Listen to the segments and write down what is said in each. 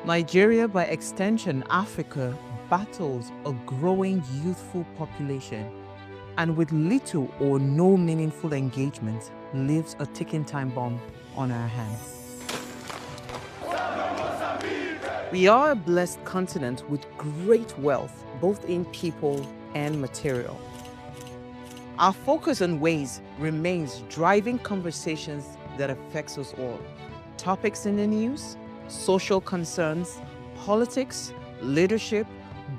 Nigeria, by extension, Africa, battles a growing youthful population and with little or no meaningful engagement leaves a ticking time bomb on our hands. We are a blessed continent with great wealth, both in people and material. Our focus on ways remains driving conversations that affects us all. Topics in the news, social concerns, politics, leadership,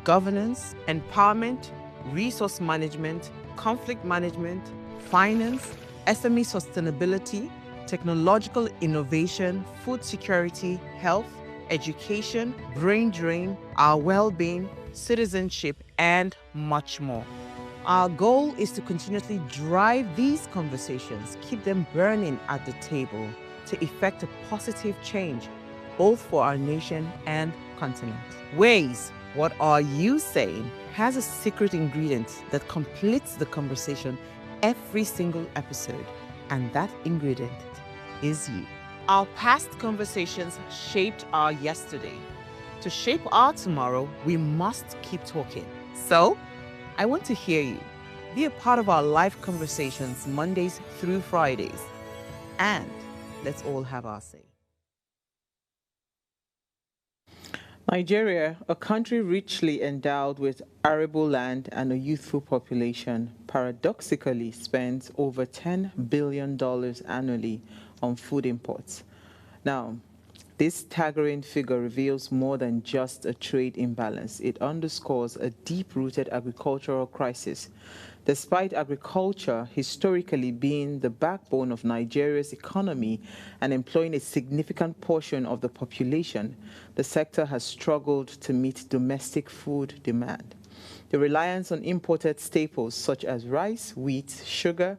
governance, empowerment, resource management, conflict management, finance, SME sustainability, technological innovation, food security, health, education, brain drain, our well-being, citizenship, and much more. Our goal is to continuously drive these conversations, keep them burning at the table to effect a positive change, both for our nation and continent. Ways, what are you saying, has a secret ingredient that completes the conversation every single episode, and that ingredient is you. Our past conversations shaped our yesterday. To shape our tomorrow, we must keep talking. So, I want to hear you. Be a part of our live conversations Mondays through Fridays. And let's all have our say. Nigeria, a country richly endowed with arable land and a youthful population, paradoxically spends over $10 billion annually on food imports. Now, this staggering figure reveals more than just a trade imbalance. It underscores a deep-rooted agricultural crisis. Despite agriculture historically being the backbone of Nigeria's economy and employing a significant portion of the population, the sector has struggled to meet domestic food demand. The reliance on imported staples such as rice, wheat, sugar,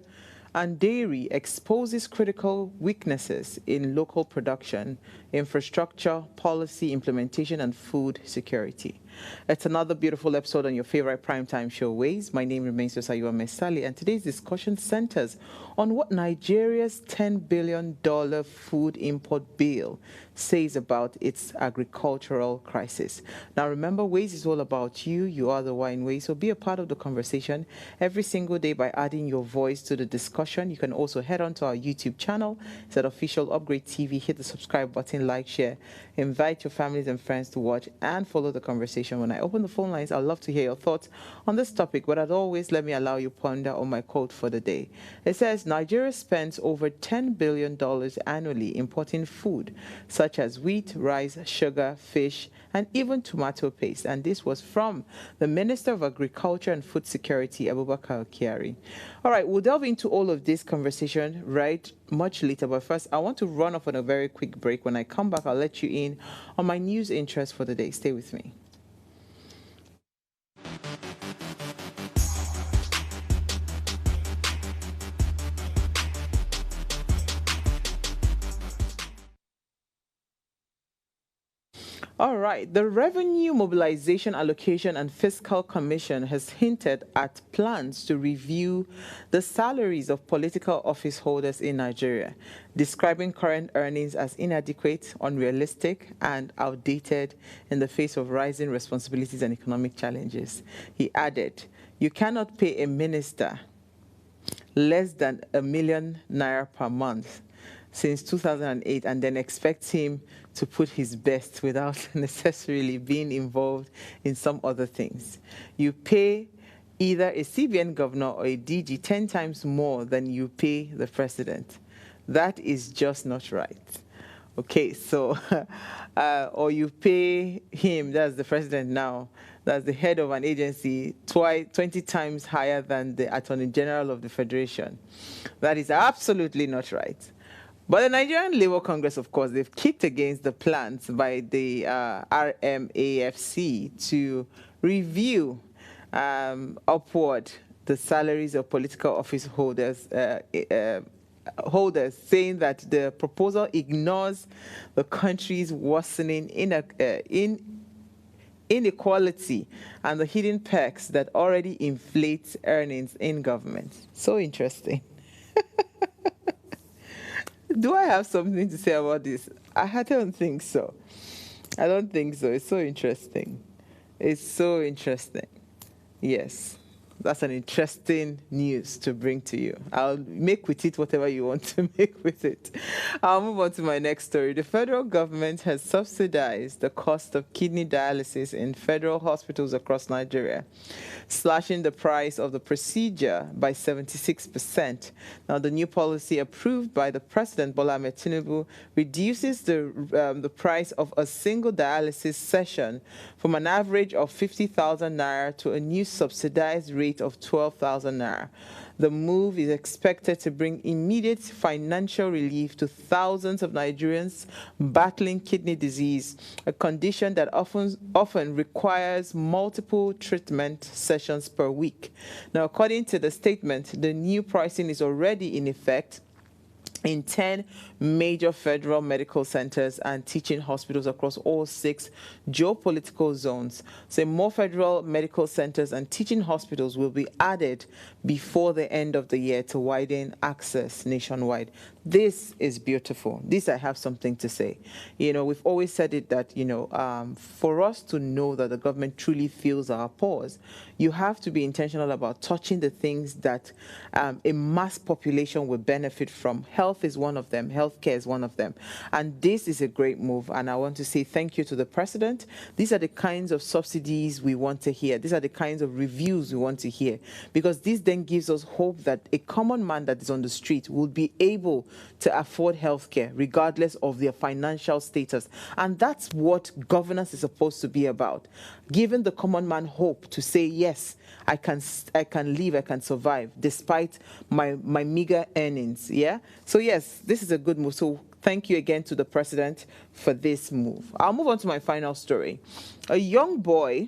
and dairy exposes critical weaknesses in local production, infrastructure, policy implementation, and food security. It's another beautiful episode on your favorite primetime show, Ways. My name remains Josiah Mesali, and today's discussion centers on what Nigeria's $10 billion food import bill says about its agricultural crisis. Now, remember, Ways is all about you. You are the wine Ways. So be a part of the conversation every single day by adding your voice to the discussion. You can also head on to our YouTube channel. It's at Official Upgrade TV. Hit the subscribe button, like, share, invite your families and friends to watch and follow the conversation. When I open the phone lines, I'd love to hear your thoughts on this topic, but as always, let me allow you ponder on my quote for the day. It says, Nigeria spends over $10 billion annually importing food, such as wheat, rice, sugar, fish, and even tomato paste. And this was from the Minister of Agriculture and Food Security, Abubakar Kyari. All right, we'll delve into all of this conversation right much later. But first, I want to run off on a very quick break. When I come back, I'll let you in on my news interest for the day. Stay with me. All right. The Revenue Mobilization Allocation and Fiscal Commission has hinted at plans to review the salaries of political office holders in Nigeria, describing current earnings as inadequate, unrealistic, and outdated in the face of rising responsibilities and economic challenges. He added, "You cannot pay a minister less than ₦1 million per month since 2008 and then expect him to put his best without necessarily being involved in some other things. You pay either a CBN governor or a DG 10 times more than you pay the president. That is just not right." Okay, so, or you pay him, that's the president now, that's the head of an agency, 20 times higher than the Attorney General of the Federation. That is absolutely not right. But the Nigerian Labour Congress, of course, they've kicked against the plans by the RMAFC to review upward the salaries of political office holders, saying that the proposal ignores the country's worsening inequality and the hidden perks that already inflate earnings in government. So interesting. Do I have something to say about this? I don't think so. I don't think so. It's so interesting. It's so interesting. Yes, that's an interesting news to bring to you. I'll make with it whatever you want to make with it. I'll move on to my next story. The federal government has subsidized the cost of kidney dialysis in federal hospitals across Nigeria, slashing the price of the procedure by 76%. Now, the new policy approved by the President Bola Ahmed Tinubu reduces the price of a single dialysis session from an average of 50,000 naira to a new subsidized rate of 12,000 naira. The move is expected to bring immediate financial relief to thousands of Nigerians battling kidney disease, a condition that often requires multiple treatment sessions per week. Now, according to the statement, the new pricing is already in effect in 10 major federal medical centers and teaching hospitals across all 6 geopolitical zones. So more federal medical centers and teaching hospitals will be added before the end of the year to widen access nationwide. This is beautiful. This, I have something to say. You know, we've always said it that, for us to know that the government truly feels our pause, you have to be intentional about touching the things that a mass population will benefit from. Health is one of them. Healthcare is one of them. And this is a great move. And I want to say thank you to the president. These are the kinds of subsidies we want to hear. These are the kinds of reviews we want to hear. Because this then gives us hope that a common man that is on the street will be able to afford healthcare regardless of their financial status. And that's what governance is supposed to be about. Giving the common man hope to say, yes, I can live, I can survive despite my meager earnings. Yeah. So yes, this is a good move. So thank you again to the president for this move. I'll move on to my final story. A young boy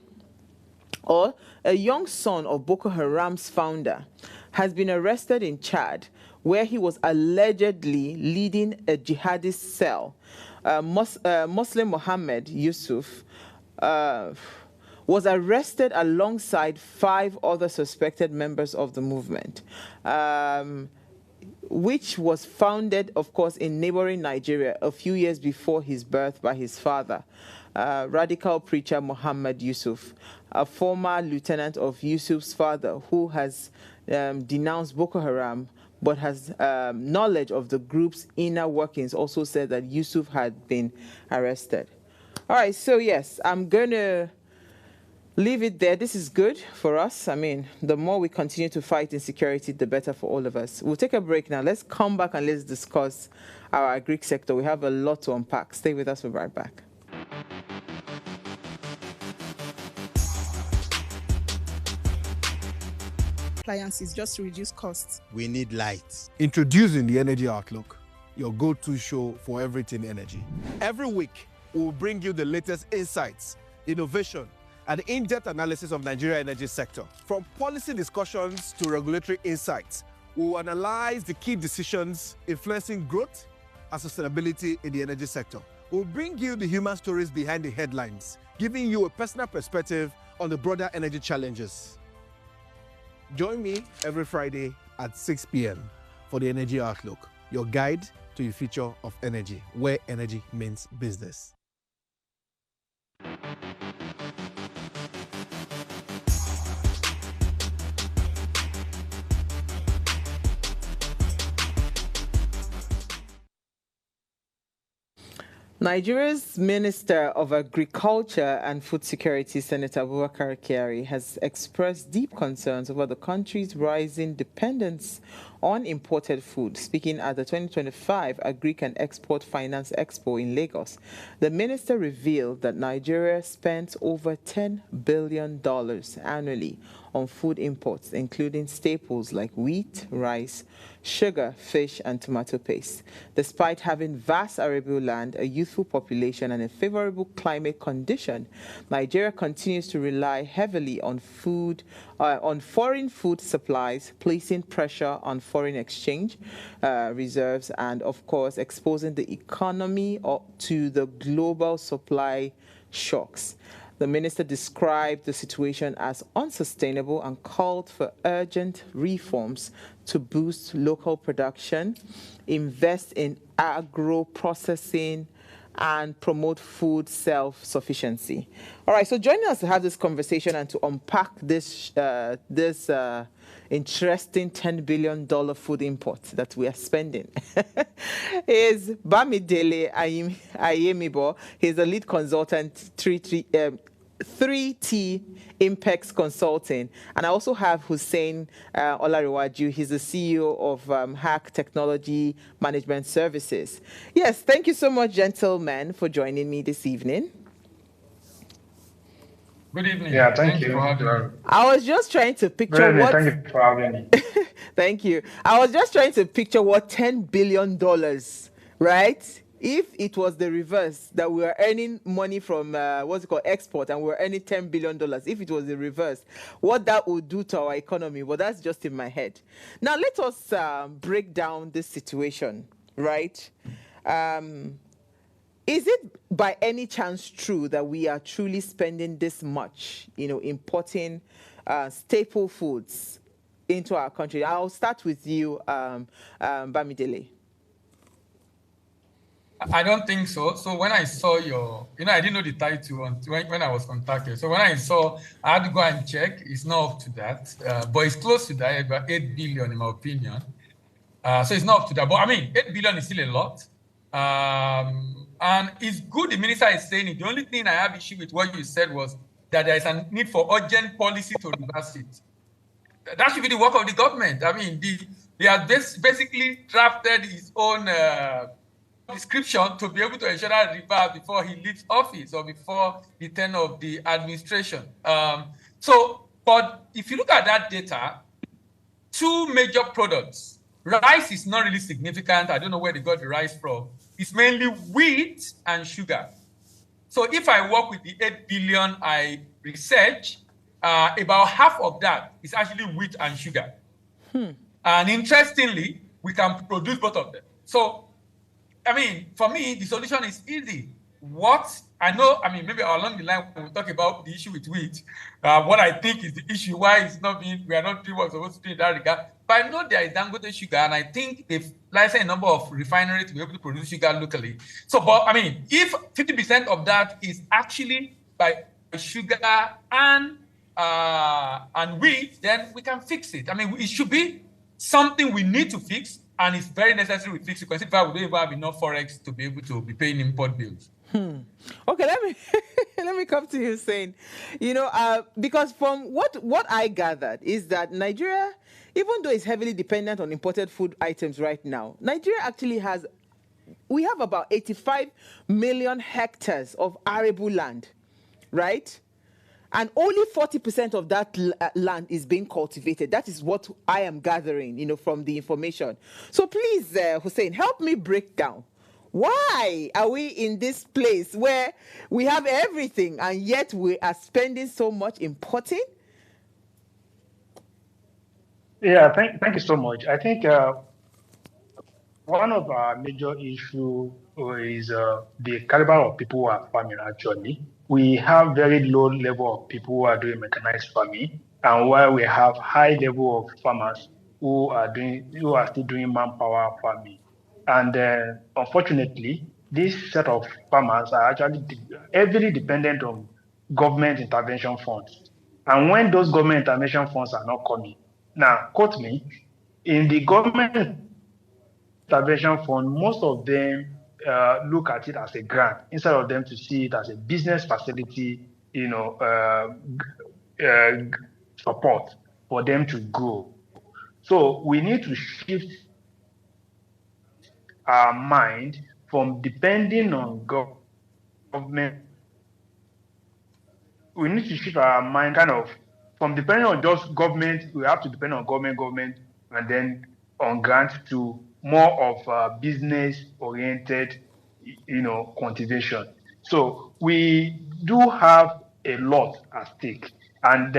or a young son of Boko Haram's founder has been arrested in Chad, where he was allegedly leading a jihadist cell. Muslim Mohammed Yusuf was arrested alongside 5 other suspected members of the movement, which was founded, of course, in neighboring Nigeria a few years before his birth by his father, radical preacher Muhammad Yusuf, a former lieutenant of Yusuf's father who has denounced Boko Haram but has knowledge of the group's inner workings, also said that Yusuf had been arrested. All right, so yes, I'm going to leave it there. This is good for us. I mean, the more we continue to fight insecurity, the better for all of us. We'll take a break now. Let's come back and let's discuss our agri sector. We have a lot to unpack. Stay with us. We'll be right back. Appliances just to reduce costs. We need lights. Introducing the Energy Outlook, your go-to show for everything energy. Every week, we'll bring you the latest insights, innovation, and in-depth analysis of Nigeria energy sector. From policy discussions to regulatory insights, we'll analyze the key decisions influencing growth and sustainability in the energy sector. We'll bring you the human stories behind the headlines, giving you a personal perspective on the broader energy challenges. Join me every Friday at 6 p.m. for the Energy Outlook, your guide to the future of energy, where energy means business. Nigeria's Minister of Agriculture and Food Security, Senator Abubakar Kyari, has expressed deep concerns over the country's rising dependence on imported food. Speaking at the 2025 Agric and Export Finance Expo in Lagos, the minister revealed that Nigeria spends over $10 billion annually on food imports, including staples like wheat, rice, sugar, fish, and tomato paste. Despite having vast arable land, a youthful population, and a favorable climate condition, Nigeria continues to rely heavily on foreign food supplies, placing pressure on foreign exchange reserves, and of course, exposing the economy to the global supply shocks. The minister described the situation as unsustainable and called for urgent reforms to boost local production, invest in agro-processing, and promote food self-sufficiency. All right, so joining us to have this conversation and to unpack this interesting $10 billion food import that we are spending is Bamidele Ayemibo. He's a lead consultant, 3T Impex Consulting. And I also have Hussein Olariwaju. He's the CEO of Hack Technology Management Services. Yes, thank you so much, gentlemen, for joining me this evening. Good evening. Yeah, thank you for having me. I was just trying to picture what... Thank you for having me. Thank you. I was just trying to picture what $10 billion, right? If it was the reverse, that we were earning money from, export, and we were earning $10 billion, if it was the reverse, what that would do to our economy. Well, that's just in my head. Now, let us break down this situation, right? Is it by any chance true that we are truly spending this much, importing staple foods into our country? I'll start with you, Bamidele. I don't think so. So when I saw your, I didn't know the title when I was contacted. So when I saw, I had to go and check. It's not up to that, but it's close to that, about 8 billion in my opinion. So it's not up to that. But I mean, 8 billion is still a lot. And it's good the minister is saying it. The only thing I have issue with what you said was that there is a need for urgent policy to reverse it. That should be the work of the government. I mean, they have basically drafted his own description to be able to ensure that reverse before he leaves office or before the turn of the administration. But if you look at that data, two major products, rice is not really significant. I don't know where they got the rice from. It's mainly wheat and sugar. So if I work with the 8 billion I research, about half of that is actually wheat and sugar. And interestingly, we can produce both of them. So, I mean, for me, the solution is easy. Maybe along the line, when we talk about the issue with wheat, what I think is the issue, why it's not being, we are not doing what we're supposed to do in that regard. But I know there is Dangote sugar, and I think they've licensed a number of refineries to be able to produce sugar locally. So, but I mean, if 50% of that is actually by sugar and wheat, then we can fix it. I mean, it should be something we need to fix, and it's very necessary we fix it, because if we don't even have enough forex to be able to be paying import bills. Okay, let me come to you, saying, because from what I gathered is that Nigeria, even though it's heavily dependent on imported food items right now, Nigeria actually we have about 85 million hectares of arable land, right? And only 40% of that land is being cultivated. That is what I am gathering, from the information. So please, Hussein, help me break down. Why are we in this place where we have everything and yet we are spending so much importing? Yeah, thank you so much. I think one of our major issues is the caliber of people who are farming, actually. We have very low level of people who are doing mechanized farming, and while we have high level of farmers who are still doing manpower farming. And unfortunately, this set of farmers are actually heavily dependent on government intervention funds. And when those government intervention funds are not coming, now, quote me, in the government intervention fund, most of them look at it as a grant instead of them to see it as a business facility, support for them to grow. So we need to shift our mind from depending on government. We need to shift our mind from depending on just government. We have to depend on government, and then on grants to more of business-oriented, cultivation. So we do have a lot at stake. And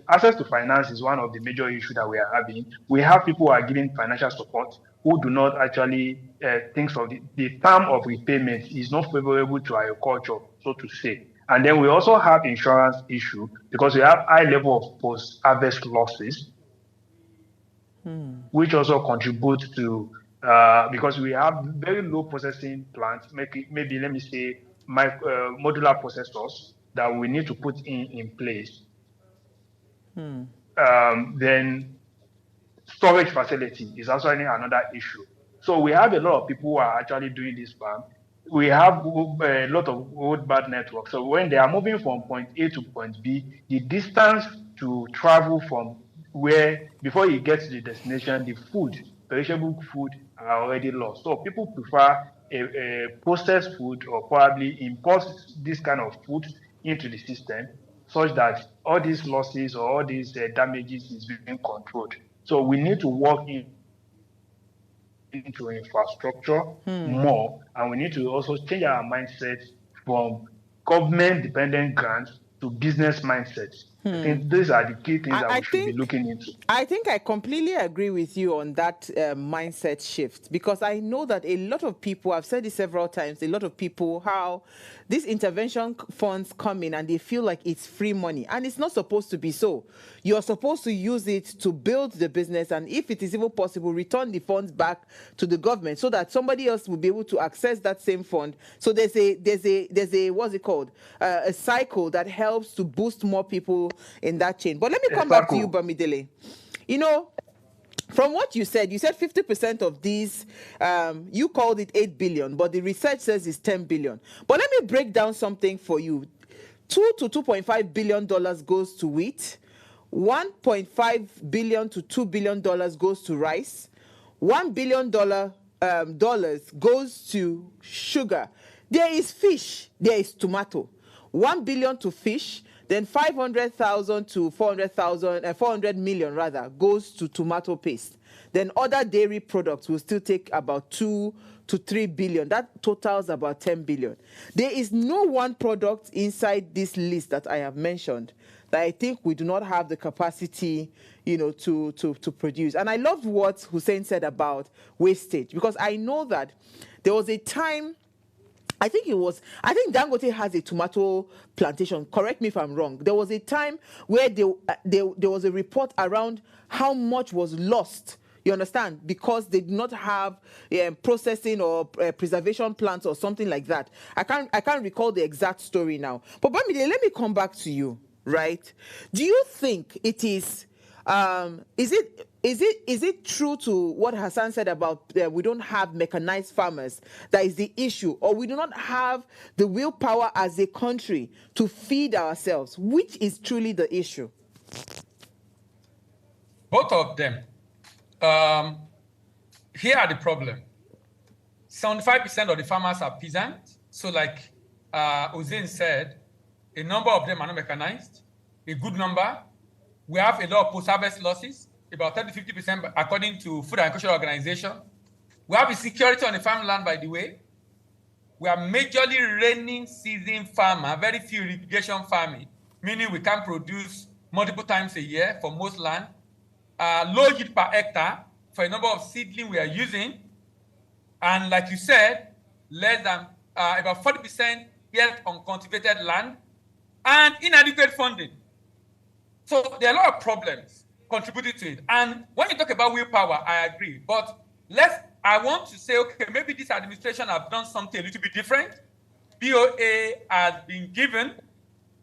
access to finance is one of the major issues that we are having. We have people who are giving financial support who do not actually think of the term of repayment is not favorable to agriculture, so to say. And then we also have insurance issue because we have high level of post-harvest losses, which also contribute to because we have very low processing plants, maybe let me say modular processors that we need to put in place. Then storage facility is also another issue. So we have a lot of people who are actually doing this farm. We have a lot of road bad network. So when they are moving from point A to point B, the distance to travel from where before you get to the destination, the food, perishable food, are already lost. So people prefer a processed food or probably import this kind of food into the system such that all these losses or all these damages is being controlled. So we need to work into infrastructure more, and we need to also change our mindset from government-dependent grants to business mindsets. I think these are the key things that we should be looking into. I think I completely agree with you on that mindset shift, because I know that a lot of people, I've said this several times, a lot of people, how these intervention funds come in and they feel like it's free money, and it's not supposed to be so. You're supposed to use it to build the business, and if it is even possible, return the funds back to the government so that somebody else will be able to access that same fund. So there's a what's it called, a cycle that helps to boost more people in that chain. But let me come back to you, Bamidele. You know, from what you said 50% of these, you called it 8 billion, but the research says it's 10 billion. But let me break down something for you. $2 to $2.5 billion goes to wheat, $1.5 billion to $2 billion goes to rice, $1 billion dollars goes to sugar. There is fish, there is tomato. 1 billion to fish, then 500,000 to 400 million rather goes to tomato paste. Then other dairy products will still take about 2 to 3 billion. That totals about 10 billion. There is no one product inside this list that I have mentioned that I think we do not have the capacity, you know, to produce. And I love what Hussein said about wastage, because I know that there was a time, I think Dangote has a tomato plantation. Correct me if I'm wrong. There was a time where there was a report around how much was lost. You understand? Because they did not have processing or preservation plants or something like that. I can't recall the exact story now. But Bamide, let me come back to you. Right? Do you think it is? Is it true to what Hassan said about we don't have mechanized farmers? That is the issue, or we do not have the willpower as a country to feed ourselves? Which is truly the issue? Both of them. Here are the problem. 75% of the farmers are peasants. So like Hussein said, a number of them are not mechanized, a good number. We have a lot of post-harvest losses, about 30-50% according to Food and Agricultural Organization. We have insecurity on the farmland, by the way. We are majorly rainy season farmer, very few irrigation farming, meaning we can produce multiple times a year for most land. Low yield per hectare for a number of seedling we are using. And like you said, less than about 40% yet on cultivated land, and inadequate funding. So there are a lot of problems contributing to it. And when you talk about willpower, I agree. But I want to say, okay, maybe this administration have done something a little bit different. BOA has been given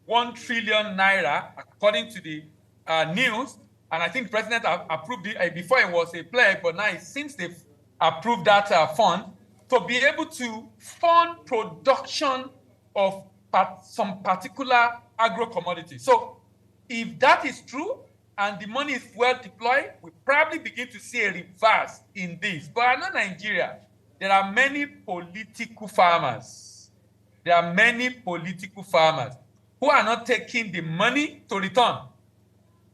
1 trillion naira, according to the news. And I think the president approved it before it was a pledge, but now since they've approved that fund, to be able to fund production of some particular agro-commodity. So if that is true and the money is well deployed, we probably begin to see a reverse in this. But I know Nigeria, there are many political farmers. There are many political farmers who are not taking the money to return.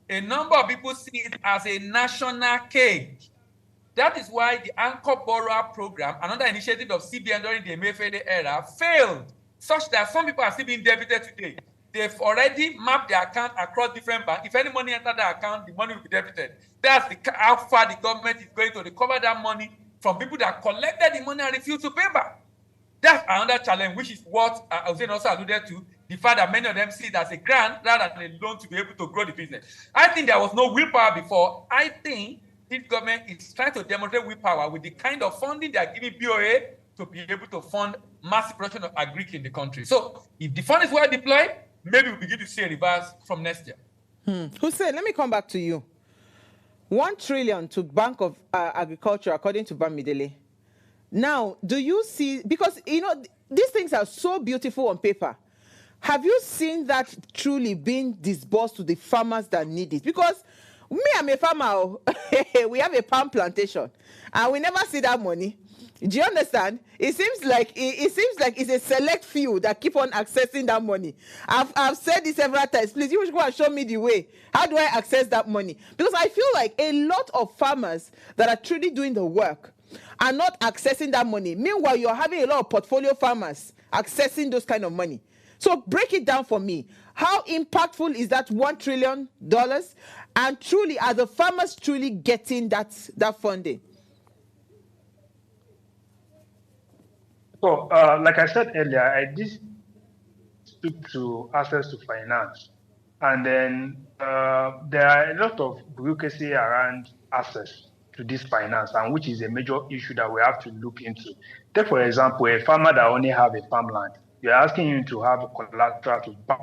A number of people see it as a national cake. That is why the Anchor Borrower Program, another initiative of CBN during the Emefiele era, failed, such that some people are still being debited today. They've already mapped their account across different banks. If any money enters the account, the money will be debited. That's how far the government is going to recover that money from people that collected the money and refused to pay back. That's another challenge, which is what Hussein also alluded to, the fact that many of them see it as a grant rather than a loan to be able to grow the business. I think there was no willpower before. I think this government is trying to demonstrate willpower with the kind of funding they are giving BOA to be able to fund massive production of agric in the country. So if the fund is well deployed, maybe we'll begin to see a reverse from next year. Hussein, let me come back to you. 1 trillion to Bank of Agriculture, according to Bamidele. Now, do you see, because, you know, these things are so beautiful on paper. Have you seen that truly being disbursed to the farmers that need it? Because me, I'm a farmer. We have a palm plantation, and we never see that money. Do you understand? It seems like it's a select few that keep on accessing that money. I've said this several times. Please, you should go and show me the way. How do I access that money? Because I feel like a lot of farmers that are truly doing the work are not accessing that money. Meanwhile, you're having a lot of portfolio farmers accessing those kind of money. So break it down for me. How impactful is that $1 trillion? And truly, are the farmers truly getting that funding? So, like I said earlier, I did speak to access to finance. And then there are a lot of bureaucracy around access to this finance, and which is a major issue that we have to look into. Take, for example, a farmer that only have a farmland. You're asking him to have a collateral to back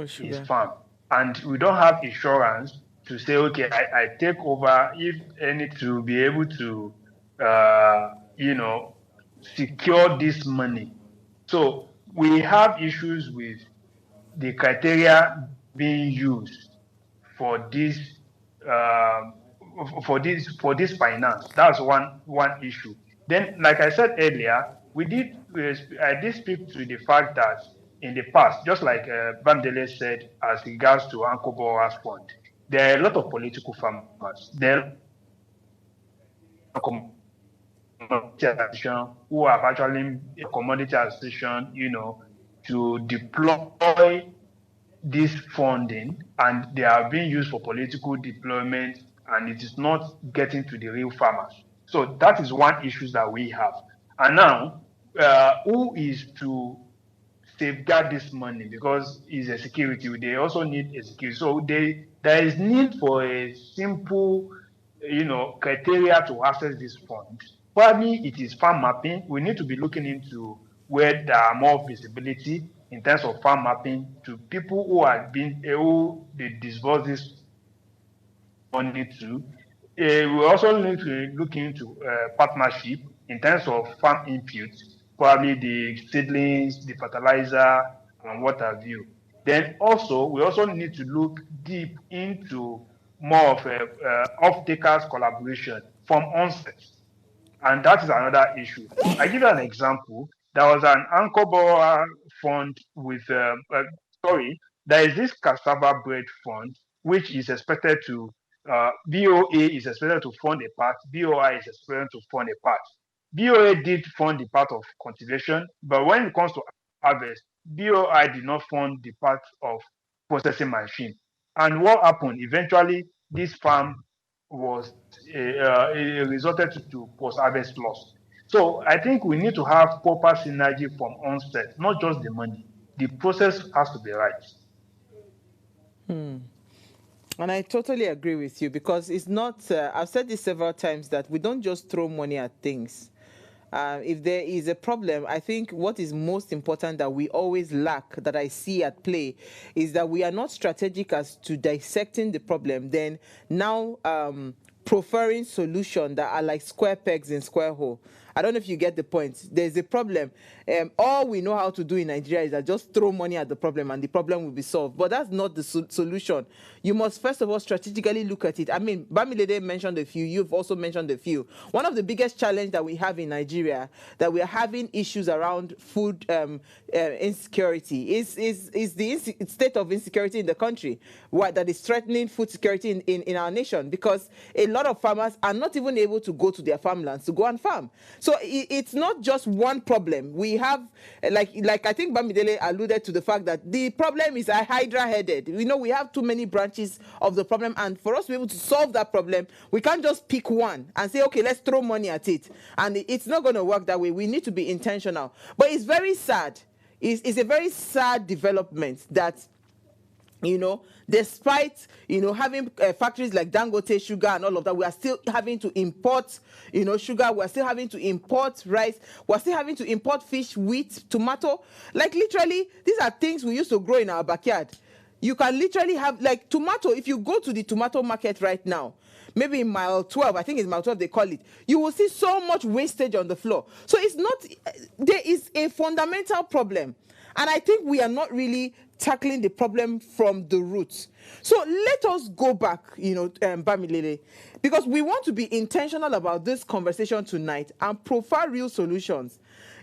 his farm. And we don't have insurance to say, okay, I take over if any to be able to, you know, secure this money. So we have issues with the criteria being used for this finance. That's one issue. Then, like I said earlier, I did speak to the fact that in the past, just like Bandele said, as regards to Anko Bora's fund, there are a lot of political farmers. There are commodity association who have actually a commodity association, you know, to deploy this funding, and they are being used for political deployment, and it is not getting to the real farmers. So that is one issue that we have. And now, who is to safeguard this money? Because it's a security, they also need a security. So there is need for a simple, you know, criteria to access this fund. Probably it is farm mapping. We need to be looking into where there are more visibility in terms of farm mapping to people who they disburse this money to. We also need to look into partnership in terms of farm inputs, probably the seedlings, the fertilizer, and what have you. Then also, we also need to look deep into more of a off-takers collaboration from onset. And that is another issue. I give you an example. There was an Anchor Borrower fund with, there is this cassava bread fund, which is expected to, BOA is expected to fund a part, BOI is expected to fund a part. BOA did fund the part of cultivation, but when it comes to harvest, BOI did not fund the part of processing machine. And what happened? Eventually, this farm was it resulted to post-harvest loss. So I think we need to have proper synergy from onset, not just the money. The process has to be right. And I totally agree with you, because it's not, I've said this several times, that we don't just throw money at things. If there is a problem, I think what is most important that we always lack, that I see at play, is that we are not strategic as to dissecting the problem, then now preferring solutions that are like square pegs in square hole. I don't know if you get the point. There's a problem. All we know how to do in Nigeria is that just throw money at the problem and the problem will be solved. But that's not the solution. You must first of all strategically look at it. I mean, Bamilede mentioned a few. You've also mentioned a few. One of the biggest challenges that we have in Nigeria, that we are having issues around food insecurity, is the state of insecurity in the country, that is threatening food security in our nation, because a lot of farmers are not even able to go to their farmlands to go and farm. So it's not just one problem. We have, like I think Bamidele alluded to the fact that the problem is hydra-headed. We know we have too many branches of the problem, and for us to be able to solve that problem, we can't just pick one and say, okay, let's throw money at it. And it's not going to work that way. We need to be intentional. But it's very sad. It's a very sad development that Despite, having factories like Dangote Sugar and all of that, we are still having to import, sugar. We're still having to import rice. We're still having to import fish, wheat, tomato. Like literally, these are things we used to grow in our backyard. You can literally have like tomato. If you go to the tomato market right now, maybe in mile 12, I think it's mile 12 they call it, you will see so much wastage on the floor. So it's not, there is a fundamental problem. And I think we are not really tackling the problem from the roots. So let us go back, Bamilele, because we want to be intentional about this conversation tonight and profile real solutions.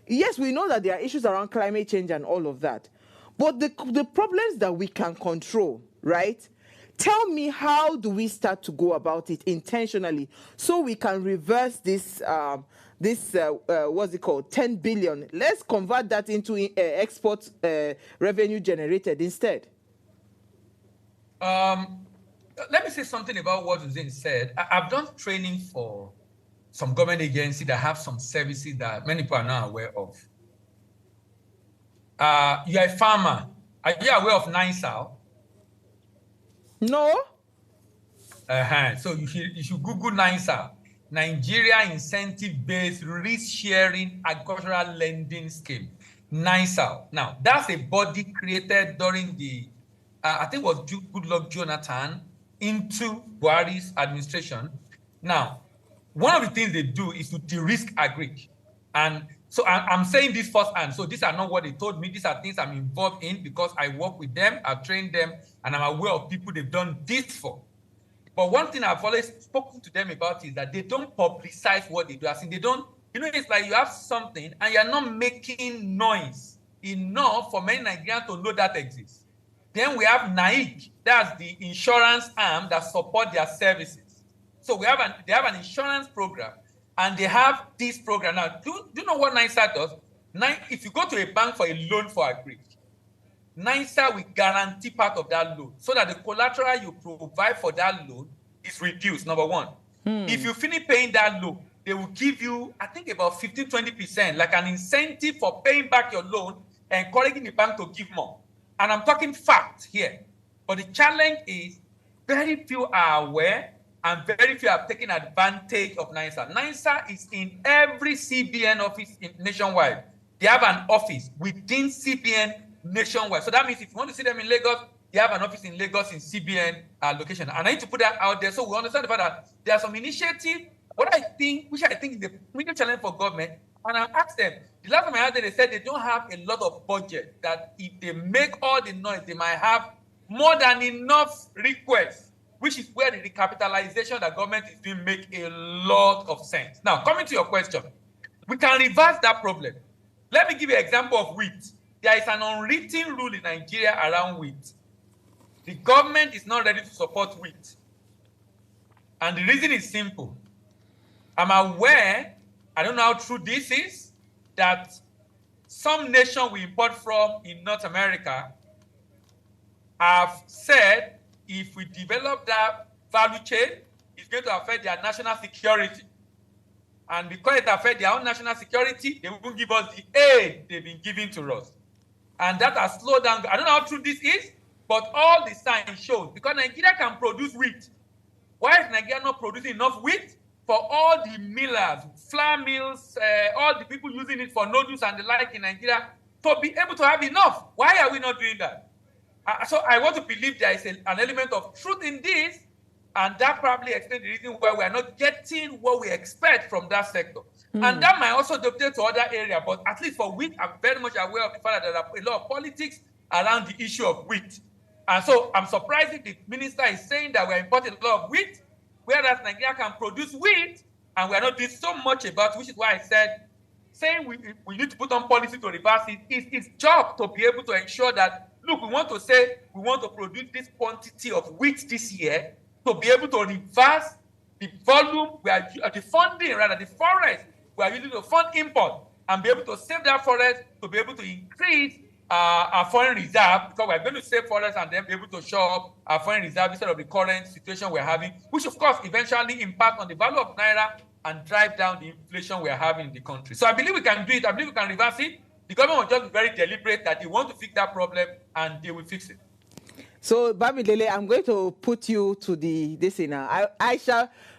Yes, we know that there are issues around climate change and all of that, but the problems that we can control, right? Tell me, how do we start to go about it intentionally so we can reverse this, what's it called, 10 billion? Let's convert that into export revenue generated instead. Let me say something about what Zin said. I've done training for some government agency that have some services that many people are not aware of. You're a farmer. Are you aware of NISAL? No. So you should Google NISAL, Nigeria Incentive-Based Risk-Sharing Agricultural Lending Scheme, NISAL. Now, that's a body created during the, I think it was Goodluck Jonathan into Buhari's administration. Now, one of the things they do is to de-risk agric. And so I'm saying this firsthand. So these are not what they told me. These are things I'm involved in because I work with them, I've trained them, and I'm aware of people they've done this for. But one thing I've always spoken to them about is that they don't publicize what they do. As in, they don't, it's like you have something and you're not making noise enough for many Nigerians to know that exists. Then we have NAIC, that's the insurance arm that support their services. So they have an insurance program. And they have this program. Now, do you know what NISA does? If you go to a bank for a loan for agric, NISA will guarantee part of that loan so that the collateral you provide for that loan is reduced, number one. If you finish paying that loan, they will give you, I think, about 15-20%, like an incentive for paying back your loan, encouraging the bank to give more. And I'm talking fact here. But the challenge is very few are aware and very few have taken advantage of NISA. NISA is in every CBN office nationwide. They have an office within CBN nationwide. So that means if you want to see them in Lagos, they have an office in Lagos in CBN location. And I need to put that out there so we understand the fact that there are some initiatives, which I think is the major challenge for government. And I asked them, the last time I had them, they said they don't have a lot of budget, that if they make all the noise, they might have more than enough requests, which is where the recapitalization that government is doing make a lot of sense. Now, coming to your question, we can reverse that problem. Let me give you an example of wheat. There is an unwritten rule in Nigeria around wheat. The government is not ready to support wheat. And the reason is simple. I'm aware, I don't know how true this is, that some nation we import from in North America have said if we develop that value chain, it's going to affect their national security. And because it affects their own national security, they won't give us the aid they've been giving to us. And that has slowed down. I don't know how true this is, but all the signs show, because Nigeria can produce wheat. Why is Nigeria not producing enough wheat? For all the millers, flour mills, all the people using it for noodles and the like in Nigeria, to be able to have enough. Why are we not doing that? So I want to believe there is an element of truth in this, and that probably explains the reason why we are not getting what we expect from that sector. And that might also dovetail to other areas, but at least for wheat, I'm very much aware of the fact that there are a lot of politics around the issue of wheat. And so I'm surprised if the minister is saying that we're importing a lot of wheat, whereas Nigeria can produce wheat, and we're not doing so much about it, which is why I said, saying we need to put on policy to reverse it, is its job to be able to ensure that, look, we want to say we want to produce this quantity of wheat this year, to be able to reverse the volume, the funding, rather, the forest we are using to fund import, and be able to save that forest to be able to increase our foreign reserve, because we're going to save forests and then be able to show up our foreign reserve instead of the current situation we're having, which of course eventually impact on the value of Naira and drive down the inflation we're having in the country. So I believe we can do it. I believe we can reverse it. The government will just be very deliberate that they want to fix that problem and they will fix it. So, Bamidele, I'm going to put you to this now.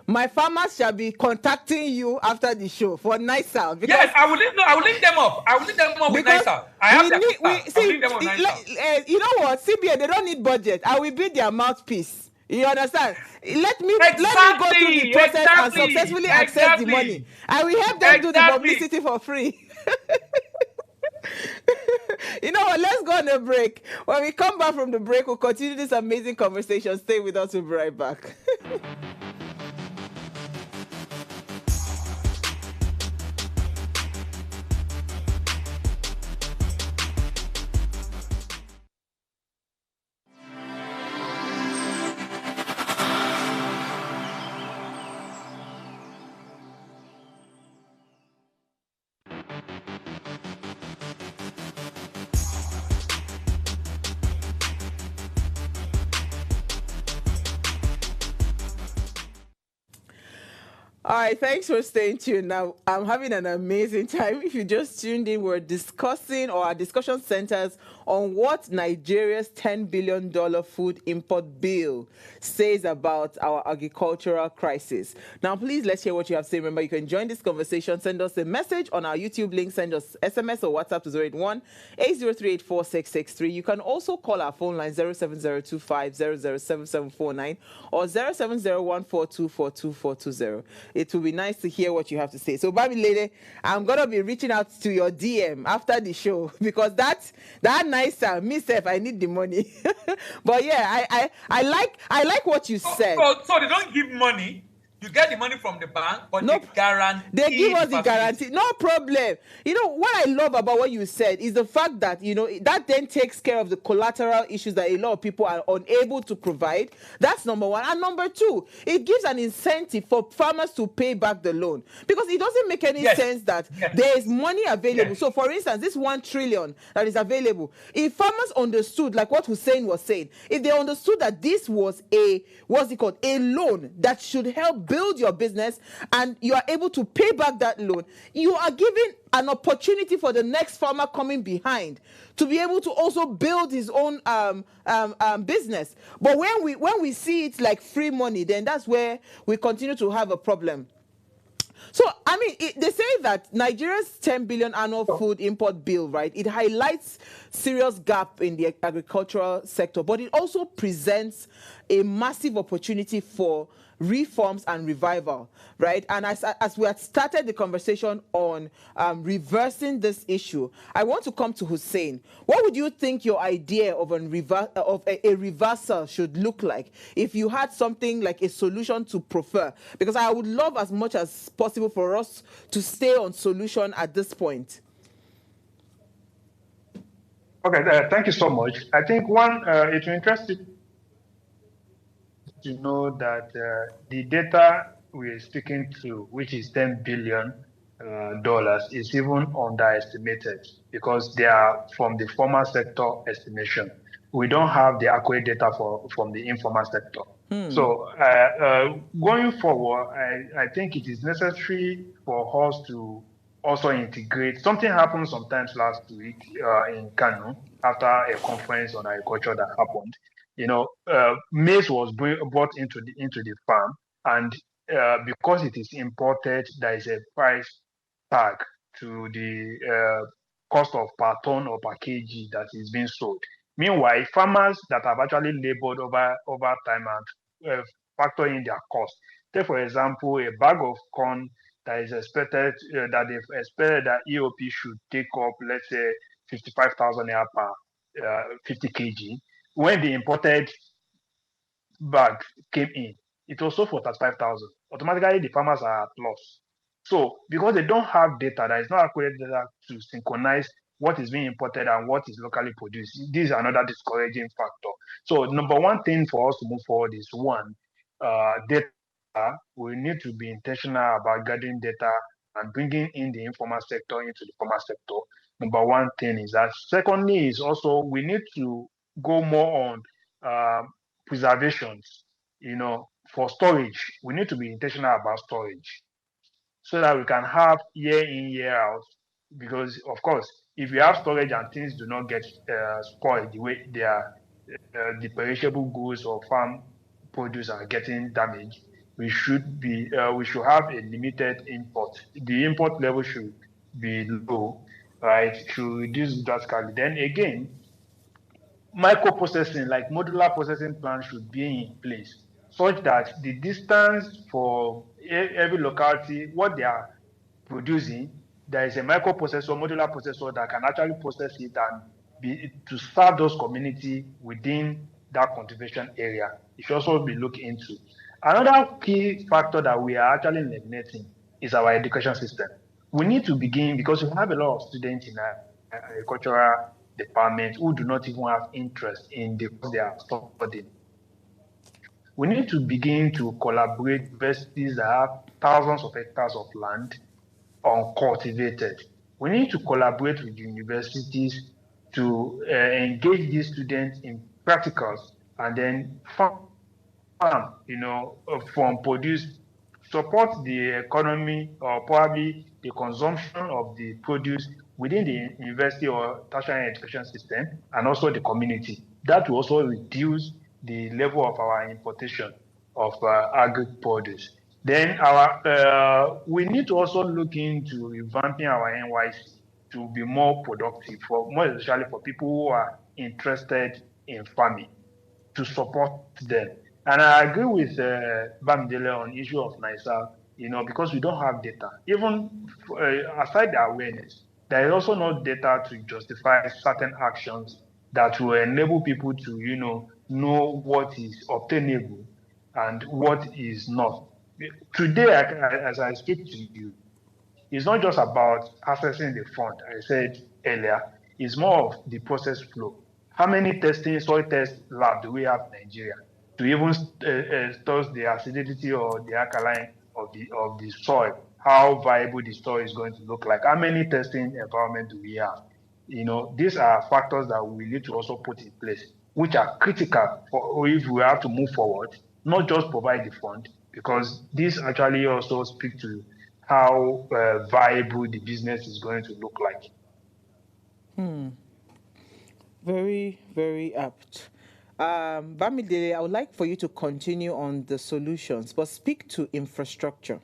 My farmers shall be contacting you after the show for NISA. Because yes, I will link them up. I will link them up with NISA. I have their contact. I will link them on NISA. You know what? CBA, they don't need budget. I will be their mouthpiece. You understand? Let me go through the process and successfully access the money. I will help them do the publicity for free. You know what? Let's go on a break. When we come back from the break, we'll continue this amazing conversation. Stay with us. We'll be right back. All right, thanks for staying tuned. Now, I'm having an amazing time. If you just tuned in, we're discussing, or our discussion centers on what Nigeria's $10 billion food import bill says about our agricultural crisis. Now, please, let's hear what you have to say. Remember, you can join this conversation. Send us a message on our YouTube link. Send us SMS or WhatsApp to 081-803-84663. You can also call our phone line 07025007749 or 07014242420. It will be nice to hear what you have to say. So, Bamidele, I'm going to be reaching out to your DM after the show because that nice myself, I need the money. But yeah, I like what you said. So they don't give money. You get the money from the bank, but they guarantee. They give us the guarantee. No problem. You know, what I love about what you said is the fact that, you know, that then takes care of the collateral issues that a lot of people are unable to provide. That's number one. And number two, it gives an incentive for farmers to pay back the loan. Because it doesn't make any sense that there is money available. So, for instance, this 1 trillion that is available, if farmers understood, like what Hussein was saying, if they understood that this was a loan that should help build your business and you are able to pay back that loan, you are giving an opportunity for the next farmer coming behind to be able to also build his own business. But when we see it like free money, then that's where we continue to have a problem. So, I mean, they say that Nigeria's 10 billion annual food import bill, right, it highlights serious gap in the agricultural sector, but it also presents a massive opportunity for reforms and revival, right? And as we had started the conversation on reversing this issue, I want to come to Hussein. What would you think your idea of a reversal should look like if you had something like a solution to prefer? Because I would love as much as possible for us to stay on solution at this point. Okay, thank you so much. I think it's interesting to know that the data we're speaking to, which is $10 billion, is even underestimated because they are from the formal sector estimation. We don't have the accurate data from the informal sector. So going forward, I think it is necessary for us to also integrate. Something happened sometimes last week in Kano after a conference on agriculture that happened. You know, maize was brought into the farm, and because it is imported, there is a price tag to the cost of per ton or per kg that is being sold. Meanwhile, farmers that have actually labored over time and factor in their cost. Take for example, a bag of corn that is expected that they've expected that EOP should take up, let's say, 55,000 naira per 50 kg. When the imported bag came in, it was sold for 35,000. Automatically, the farmers are at loss. So, because they don't have data, there is no accurate data to synchronize what is being imported and what is locally produced. This is another discouraging factor. So, number one thing for us to move forward is data. We need to be intentional about gathering data and bringing in the informal sector into the formal sector. Number one thing is that. Secondly, is also we need to go more on preservations. You know, for storage, we need to be intentional about storage so that we can have year in, year out. Because, of course, if you have storage and things do not get spoiled the way they are the perishable goods or farm produce are getting damaged, we should have a limited import. The import level should be low, right? Should reduce drastically. Then again, microprocessing, like modular processing plants, should be in place such that the distance for every locality, what they are producing, there is a microprocessor, modular processor that can actually process it and be to serve those community within that cultivation area. It should also be looked into. Another key factor that we are actually neglecting is our education system. We need to begin, because we have a lot of students in our agricultural department who do not even have interest in the course they are studying. We need to begin to collaborate with universities that have thousands of hectares of land uncultivated. We need to collaborate with universities to engage these students in practicals and then farm, from produce, support the economy or probably the consumption of the produce within the university or tertiary education system and also the community. That will also reduce the level of our importation of agri produce. Then we need to also look into revamping our NYC to be more productive, more especially for people who are interested in farming, to support them. And I agree with Bamdele on issue of NISA, because we don't have data. Even aside the awareness, there is also no data to justify certain actions that will enable people to, know what is obtainable and what is not. Today, as I speak to you, it's not just about accessing the fund, I said earlier, it's more of the process flow. How many soil test labs do we have in Nigeria to even test the acidity or the alkaline of the soil, how viable the soil is going to look like? How many testing environments do we have? These are factors that we need to also put in place, which are critical for if we have to move forward, not just provide the fund, because this actually also speak to how viable the business is going to look like. Very, very apt. Bamidele, I would like for you to continue on the solutions, but speak to infrastructure.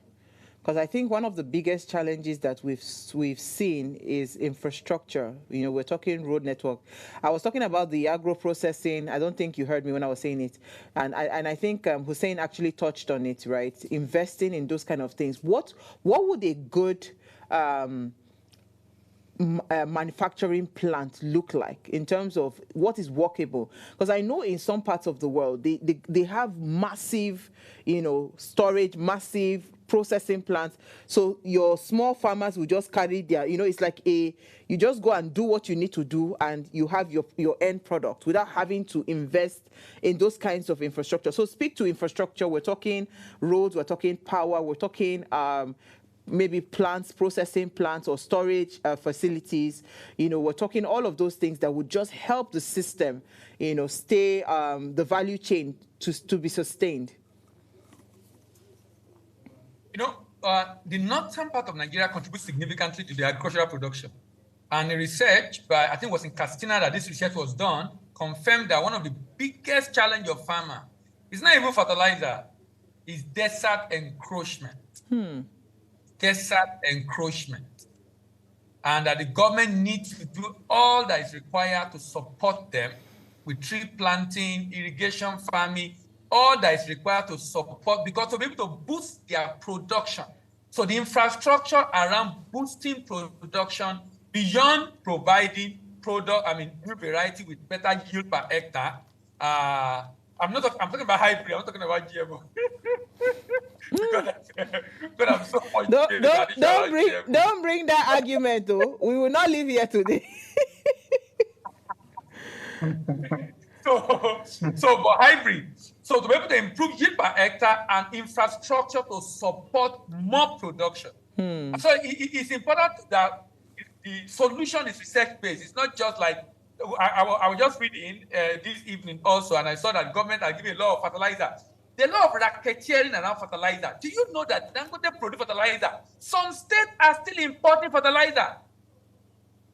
Because I think one of the biggest challenges that we've seen is infrastructure. We're talking road network. I was talking about the agro processing. I don't think you heard me when I was saying it, and I think Hussein actually touched on it, right? Investing in those kind of things. What would a good manufacturing plant look like in terms of what is workable? Because I know in some parts of the world they have massive storage, massive processing plants, so your small farmers will just carry their, it's like you just go and do what you need to do and you have your end product without having to invest in those kinds of infrastructure. So speak to infrastructure. We're talking roads, we're talking power, we're talking maybe plants, processing plants or storage facilities. We're talking all of those things that would just help the system, stay the value chain to be sustained. The northern part of Nigeria contributes significantly to the agricultural production. And the research by, I think it was in Katsina that this research was done, confirmed that one of the biggest challenges of farmer is not even fertilizer, is desert encroachment. Desert encroachment. And that the government needs to do all that is required to support them with tree planting, irrigation farming, all that is required to support, because to be able to boost their production. So the infrastructure around boosting production beyond providing new variety with better yield per hectare. I'm talking about hybrid. I'm not talking about GMO. because I'm so much don't bring that argument though. We will not live here today. But hybrid. So to be able to improve yield per hectare and infrastructure to support more production. So it's important that the solution is research-based. It's not just like, I was just reading this evening also, and I saw that government are giving a lot of fertilizer. The law of racketeering around fertilizer. Do you know that Dangote produce fertilizer? Some states are still importing fertilizer.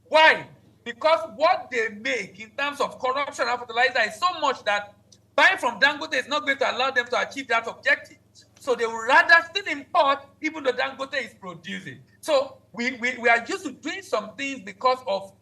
Why? because what they make in terms of corruption and fertilizer is so much that buying from Dangote is not going to allow them to achieve that objective. So they would rather still import even though Dangote is producing. So we are used to doing some things because of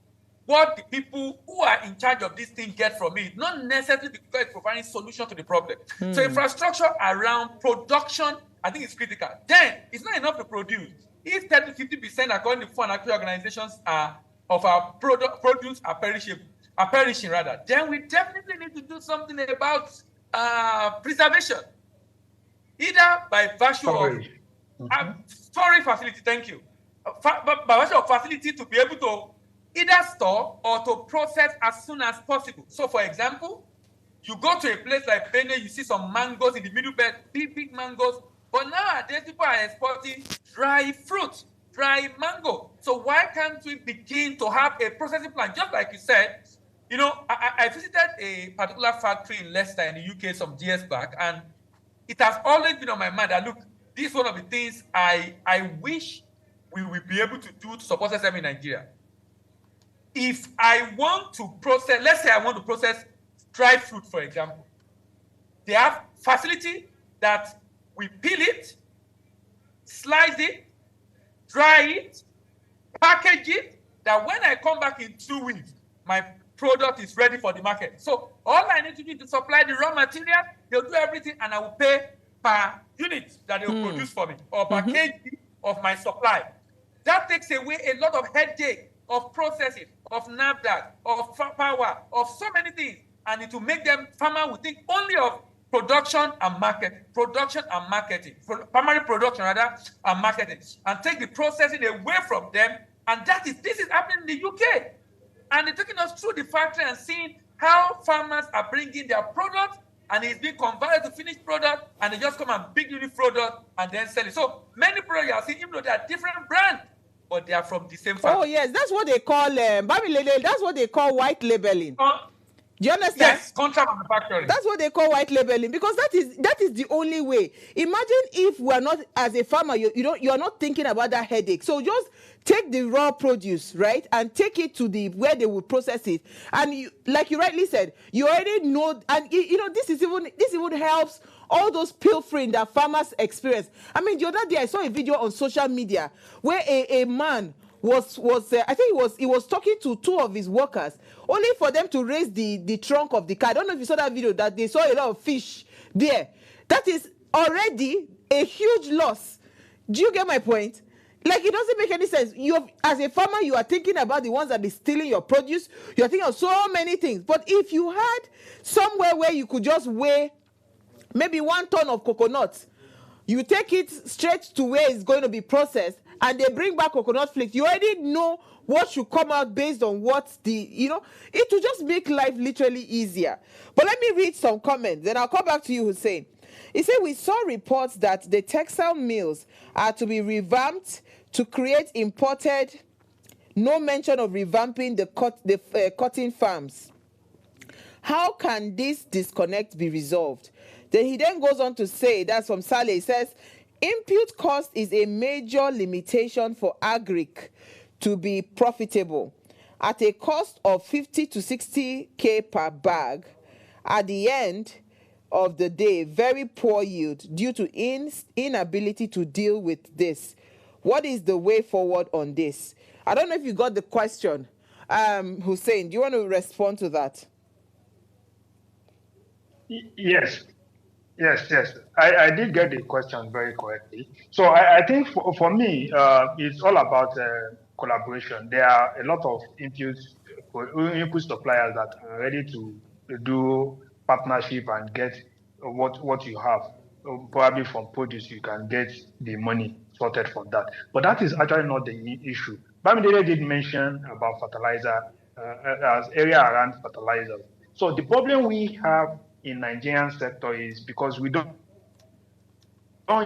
what the people who are in charge of this thing get from it, not necessarily because it's providing solution to the problem. So infrastructure around production, I think it's critical. Then it's not enough to produce. If 30 to 50% according to foreign activity organizations of our produce are perishing rather, then we definitely need to do something about preservation, either by virtue of storage facility. Thank you. By virtue of facility to be able to either store or to process as soon as possible. So, for example, you go to a place like Benin, you see some mangoes in the middle belt, big mangoes. But nowadays, people are exporting dry fruit, dry mango. So why can't we begin to have a processing plant? Just like you said, you know, I visited a particular factory in Leicester in the UK some years back, and it has always been on my mind that, look, this is one of the things I wish we will be able to do to support SME in Nigeria. If I want to process, let's say I want to process dried fruit, for example, they have facility that we peel it, slice it, dry it, package it, that when I come back in 2 weeks, my product is ready for the market. So all I need to do is to supply the raw material, they'll do everything, and I will pay per unit that they'll produce for me, or per kg of my supply. That takes away a lot of headache of processing, of NAFDAC, of power, of so many things. And it will make them, farmer will think only of production and marketing, primary production rather, and marketing, and take the processing away from them. And this is happening in the UK. And they're taking us through the factory and seeing how farmers are bringing their products, and it's being converted to finished product, and they just come and big unit product and then sell it. So many products you are seeing, even though they are different brands, but they are from the same factory. Oh yes, that's what they call that's what they call white labeling. Do you understand? Yes, contract manufacturing. That's what they call white labeling, because that is the only way. Imagine if we are not, as a farmer, you are not thinking about that headache. So just take the raw produce, right, and take it to where they will process it. And you, like you rightly said, you already know, and this even helps all those pilfering that farmers experience. I mean, the other day I saw a video on social media where a man was I think he was talking to two of his workers, only for them to raise the trunk of the car. I don't know if you saw that video, that they saw a lot of fish there. That is already a huge loss. Do you get my point? Like, it doesn't make any sense. As a farmer, you are thinking about the ones that are stealing your produce. You are thinking of so many things. But if you had somewhere where you could just weigh maybe 1 ton of coconuts, you take it straight to where it's going to be processed, and they bring back coconut flakes. You already know what should come out based on what it will just make life literally easier. But let me read some comments, then I'll come back to you, Hussein. He said, we saw reports that the textile mills are to be revamped to create imported, no mention of revamping the cotton farms. How can this disconnect be resolved? Then he goes on to say, that's from Saleh, he says, input cost is a major limitation for agric to be profitable. At a cost of 50 to 60K per bag, at the end of the day, very poor yield due to inability to deal with this. What is the way forward on this? I don't know if you got the question. Hussein, do you want to respond to that? Yes. I did get the question very correctly. So I think for me, it's all about collaboration. There are a lot of input suppliers that are ready to do partnership and get what you have. Probably from produce, you can get the money sorted from that. But that is actually not the issue. Bamidele did mention about fertilizer, as area around fertilizers. So the problem we have in Nigerian sector is because we don't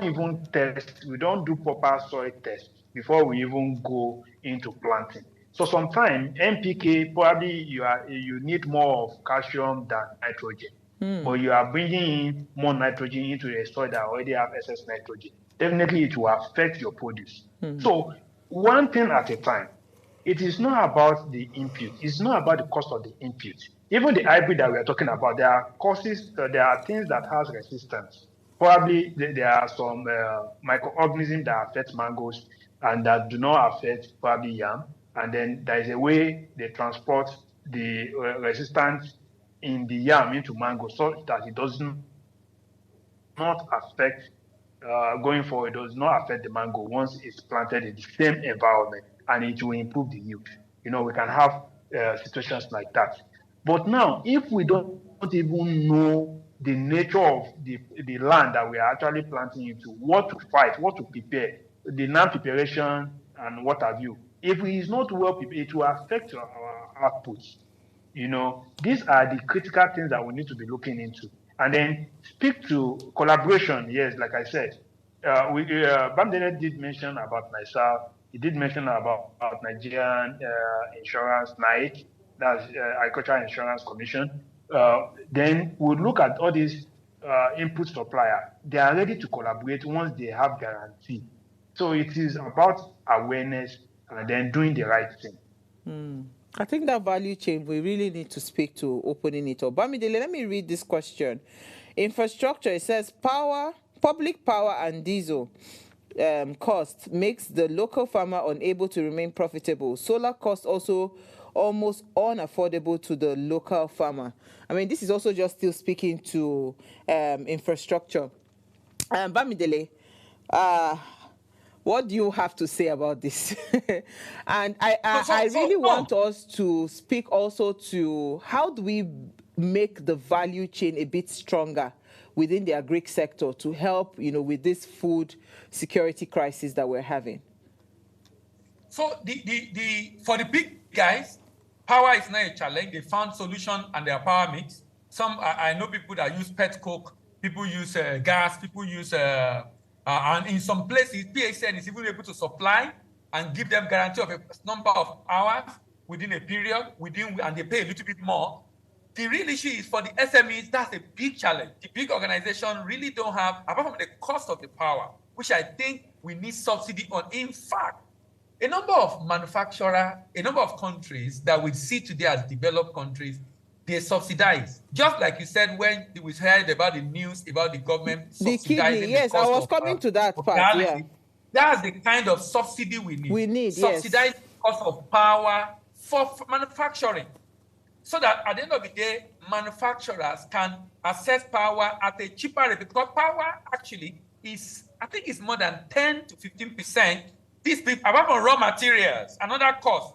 even test, we don't do proper soil tests before we even go into planting. So sometimes NPK, probably you need more of calcium than nitrogen, but you are bringing in more nitrogen into a soil that already have excess nitrogen. Definitely it will affect your produce. So one thing at a time. it is not about the input. It's not about the cost of the input. Even the hybrid that we are talking about, there are causes, there are things that has resistance. Probably there are some microorganisms that affect mangoes and that do not affect probably yam. And then there is a way they transport the resistance in the yam into mango so that it does not affect going forward, it does not affect the mango once it's planted in the same environment, and it will improve the yield. We can have situations like that. But now, if we don't even know the nature of the land that we are actually planting into, what to fight, what to prepare, the land preparation and what have you, if it is not well prepared, it will affect our outputs. These are the critical things that we need to be looking into. And then speak to collaboration. Yes, like I said, Bamdele did mention about myself. He did mention about Nigerian Insurance, NIC, that's Agricultural Insurance Commission. Then we'll look at all these input supplier. They are ready to collaborate once they have guarantee. So it is about awareness and then doing the right thing. I think that value chain, we really need to speak to opening it up. Bamidele, let me read this question. Infrastructure, it says public power and diesel cost makes the local farmer unable to remain profitable. Solar cost also almost unaffordable to the local farmer. I mean, this is also just still speaking to infrastructure. Bamidele, what do you have to say about this? And I really want us to speak also to how do we make the value chain a bit stronger within the agric sector to help, with this food security crisis that we're having. So for the big guys, power is not a challenge. They found solution and their power mix. I know people that use pet coke, people use gas, people use and in some places, PHN is even able to supply and give them guarantee of a number of hours within a period, and they pay a little bit more. The real issue is for the SMEs, that's a big challenge. The big organization really don't have, apart from the cost of the power, which I think we need subsidy on. In fact, a number of manufacturers, a number of countries that we see today as developed countries, they subsidize. Just like you said when we heard about the news about the government subsidizing the kidney, yes, I was coming to that part, yeah. That's the kind of subsidy we need. Subsidize the cost of power for manufacturing, so that at the end of the day, manufacturers can access power at a cheaper rate, because power actually is, I think it's more than 10 to 15%. These people, apart from raw materials, another cost,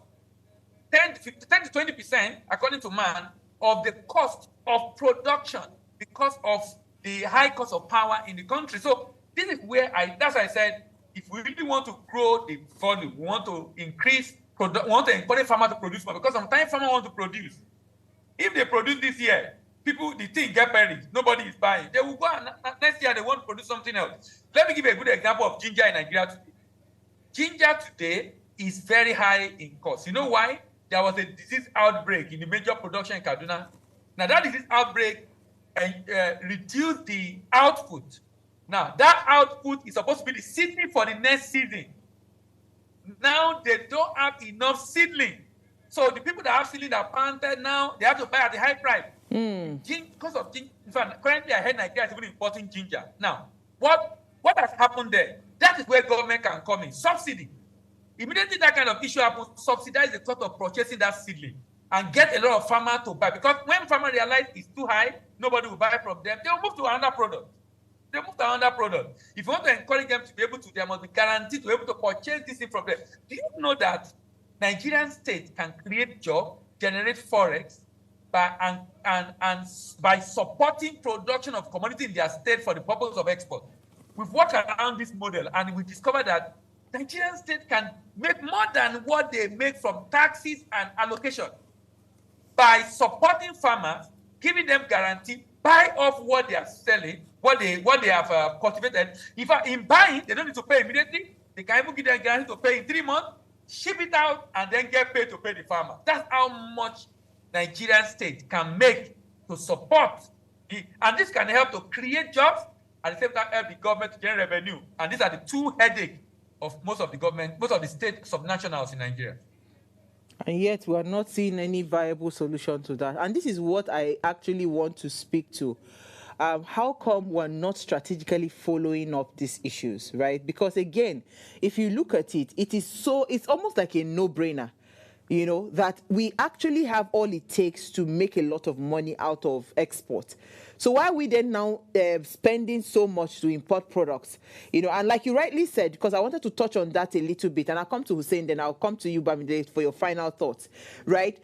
10 to 20%, according to man, of the cost of production because of the high cost of power in the country. So this is where that's why I said, if we really want to grow the volume, we want to increase, we want to encourage farmers to produce more, because sometimes farmers want to produce. If they produce this year, the thing get buried, nobody is buying. They will go and next year they want to produce something else. Let me give you a good example of ginger in Nigeria today. Ginger today is very high in cost. You know why? There was a disease outbreak in the major production in Kaduna. Now that disease outbreak reduced the output. Now that output is supposed to be the seedling for the next season. Now they don't have enough seedling. So the people that have seedling that are planted now, they have to buy at a high price. Because of ginger, in fact, currently I heard Nigeria is even importing ginger. Now, what has happened there? That is where government can come in. Subsidy. Immediately that kind of issue happens, subsidize the cost of purchasing that seedling and get a lot of farmers to buy. Because when farmers realize it's too high, nobody will buy from them, they will move to another product. If you want to encourage them to be able to, they must be guaranteed to be able to purchase this thing from them. Do you know that Nigerian state can create jobs, generate forex, by supporting production of commodity in their state for the purpose of export? We've worked around this model and we discovered that Nigerian state can make more than what they make from taxes and allocation by supporting farmers, giving them guarantee, buy off what they are selling, what they have cultivated. In buying, they don't need to pay immediately. They can even give them guarantee to pay in 3 months, ship it out, and then get paid to pay the farmer. That's how much Nigerian state can make to support. And this can help to create jobs, at the same time help the government to generate revenue. And these are the two headaches of most of the government, most of the state subnationals in Nigeria. And yet we are not seeing any viable solution to that. And this is what I actually want to speak to. How come we're not strategically following up these issues, right? Because again, if you look at it, it's almost like a no-brainer, you know, that we actually have all it takes to make a lot of money out of export. So why are we then now spending so much to import products? You know, and like you rightly said, because I wanted to touch on that a little bit, and I'll come to Hussein, then I'll come to you, Bamide, for your final thoughts, right?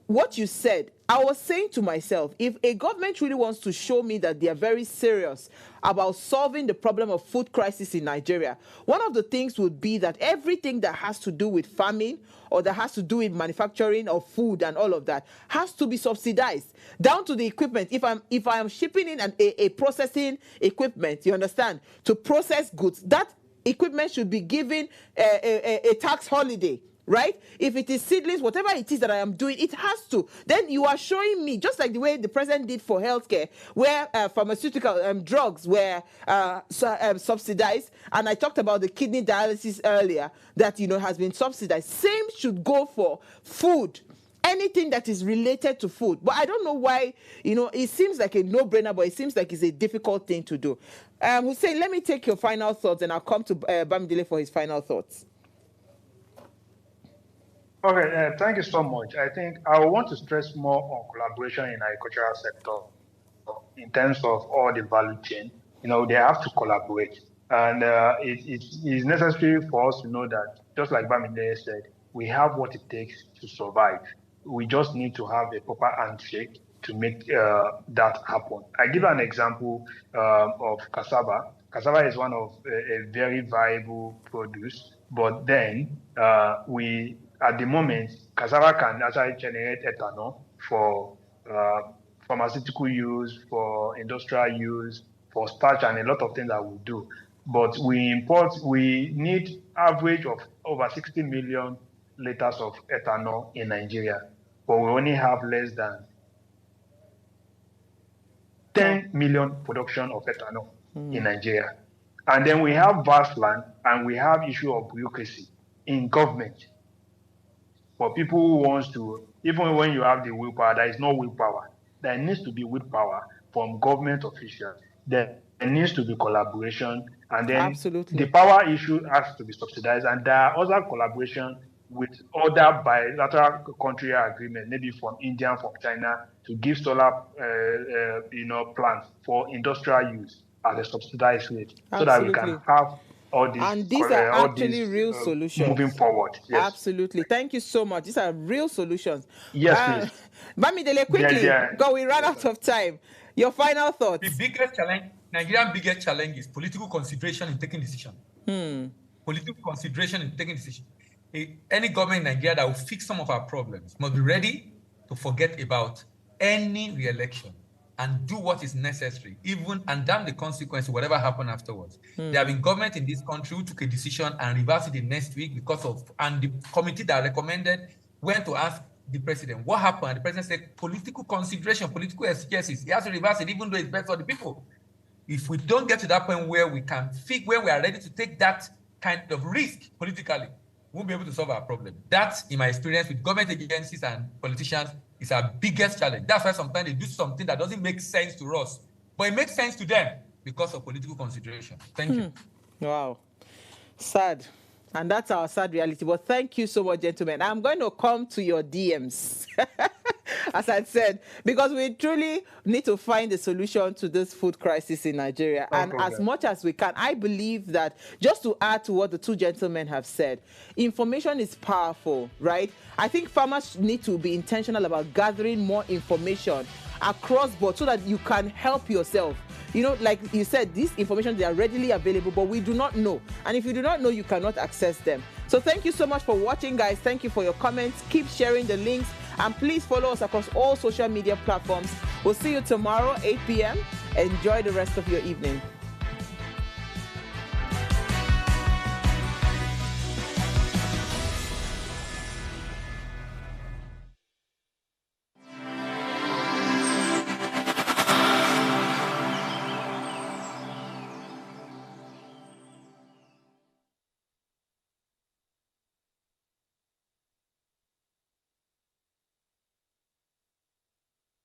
What you said, I was saying to myself, if a government really wants to show me that they are very serious about solving the problem of food crisis in Nigeria, one of the things would be that everything that has to do with farming or that has to do with manufacturing of food and all of that has to be subsidized down to the equipment. If I am shipping in a processing equipment, you understand, to process goods, that equipment should be given a tax holiday. Right? If it is seedlings, whatever it is that I am doing, it has to. Then you are showing me, just like the way the president did for healthcare, where pharmaceutical drugs were subsidized, and I talked about the kidney dialysis earlier, that, you know, has been subsidized. Same should go for food. Anything that is related to food. But I don't know why, you know, it seems like a no-brainer, but it seems like it's a difficult thing to do. Hussein, let me take your final thoughts, and I'll come to Bamidele for his final thoughts. Okay, thank you so much. I think I want to stress more on collaboration in agricultural sector in terms of all the value chain. You know, they have to collaborate. And it is necessary for us to know that, just like Bamide said, we have what it takes to survive. We just need to have a proper handshake to make that happen. I give an example of cassava. Cassava is one of a very viable produce, but then at the moment, cassava can actually generate ethanol for pharmaceutical use, for industrial use, for starch, and a lot of things that we do. But we need average of over 60 million liters of ethanol in Nigeria, but we only have less than 10 million production of ethanol in Nigeria. And then we have vast land, and we have issue of bureaucracy in government. For people who wants to, even when you have the willpower, there is no willpower. There needs to be willpower from government officials. There needs to be collaboration, and then Absolutely. The power issue has to be subsidized, and there are other collaboration with other bilateral country agreement, maybe from India, from China, to give solar plants for industrial use at a subsidized rate, so that we can have all these. And these are actually real solutions. Moving forward. Yes. Absolutely. Thank you so much. These are real solutions. Yes, please. Bamidele, quickly, because we ran out of time. Your final thoughts. The biggest challenge, Nigerian biggest challenge, is political consideration in taking decisions. Political consideration in taking decisions. Any government in Nigeria that will fix some of our problems must be ready to forget about any re-election and do what is necessary, and damn the consequence, whatever happened afterwards. There have been government in this country who took a decision and reversed it the next week and the committee that recommended went to ask the president what happened. And the president said, political consideration, political exegesis. He has to reverse it, even though it's best for the people. If we don't get to that point where we are ready to take that kind of risk politically, we won't be able to solve our problem. That, in my experience with government agencies and politicians, is our biggest challenge. That's why sometimes they do something that doesn't make sense to us, but it makes sense to them because of political consideration. Thank you. Wow. Sad. And that's our sad reality. But thank you so much, gentlemen. I'm going to come to your DMs, as I said, because we truly need to find a solution to this food crisis in Nigeria. And as much as we can, I believe that, just to add to what the two gentlemen have said, information is powerful, right? I think farmers need to be intentional about gathering more information across board so that you can help yourself. You know, like you said, this information, they are readily available, but we do not know. And if you do not know, you cannot access them. So thank you so much for watching, guys. Thank you for your comments. Keep sharing the links. And please follow us across all social media platforms. We'll see you tomorrow, 8 p.m. Enjoy the rest of your evening.